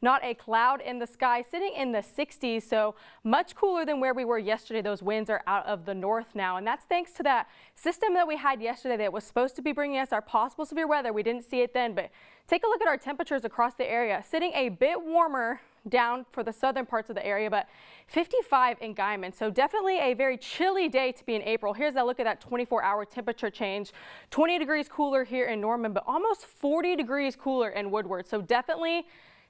not a cloud in the sky, sitting in the 60s, so much cooler than where we were yesterday. Those winds are out of the north now, and that's thanks to that system that we had yesterday that was supposed to be bringing us our possible severe weather. We didn't see it then, but take a look at our temperatures across the area, sitting a bit warmer down for the southern parts of the area, but 55 in Guymon. So definitely a very chilly day to be in April. Here's a look at that 24-hour temperature change. 20 degrees cooler here in Norman, but almost 40 degrees cooler in Woodward. So definitely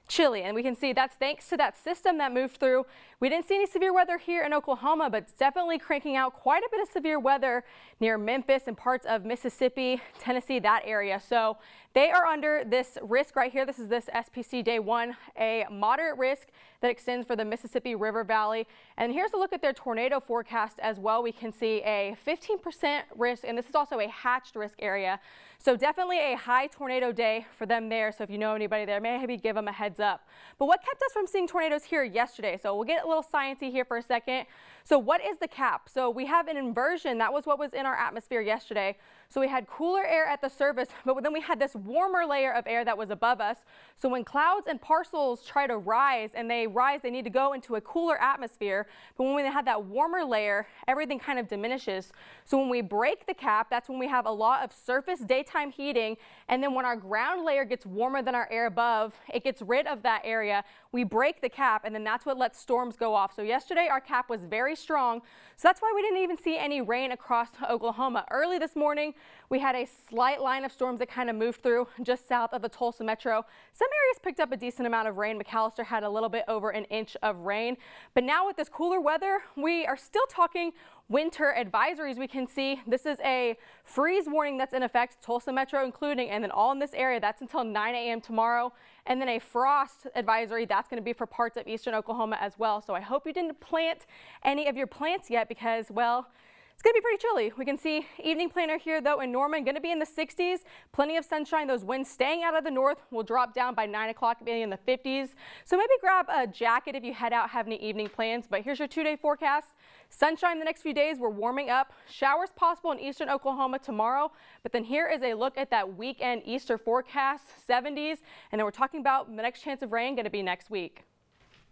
chilly, and we can see that's thanks to that system that moved through. We didn't see any severe weather here in Oklahoma, but it's definitely cranking out quite a bit of severe weather near Memphis and parts of Mississippi, Tennessee, that area. So they are under this risk right here. This is this SPC day 1, a moderate risk that extends for the Mississippi River Valley. And here's a look at their tornado forecast as well. We can see a 15% risk, and this is also a hatched risk area. So definitely a high tornado day for them there. So if you know anybody there, maybe give them a heads up. But what kept us from seeing tornadoes here yesterday? So we'll get a little sciencey here for a second. So what is the cap? So we have an inversion. That was what was in our atmosphere yesterday. So we had cooler air at the surface, but then we had this warmer layer of air that was above us. So when clouds and parcels try to rise and they rise, they need to go into a cooler atmosphere. But when we have that warmer layer, everything kind of diminishes. So when we break the cap, that's when we have a lot of surface daytime heating. And then when our ground layer gets warmer than our air above, it gets rid of that area. We break the cap, and then that's what lets storms go off. So yesterday our cap was very strong. So that's why we didn't even see any rain across Oklahoma. Early this morning, we had a slight line of storms that kind of moved through just south of the Tulsa metro. Some areas picked up a decent amount of rain. McAllister had a little bit over an inch of rain. But now with this cooler weather, we are still talking winter advisories. We can see this is a freeze warning that's in effect, Tulsa metro including, and then all in this area. That's until 9 a.m. tomorrow. And then a frost advisory, that's going to be for parts of eastern Oklahoma as well. So I hope you didn't plant any of your plants yet because, well, it's going to be pretty chilly. We can see evening planter here, though, in Norman, going to be in the 60s. Plenty of sunshine. Those winds staying out of the north will drop down by 9 o'clock, being in the 50s. So maybe grab a jacket if you head out, have any evening plans. But here's your 2-day forecast. Sunshine the next few days. We're warming up. Showers possible in eastern Oklahoma tomorrow. But then here is a look at that weekend Easter forecast, 70s. And then we're talking about the next chance of rain going to be next week.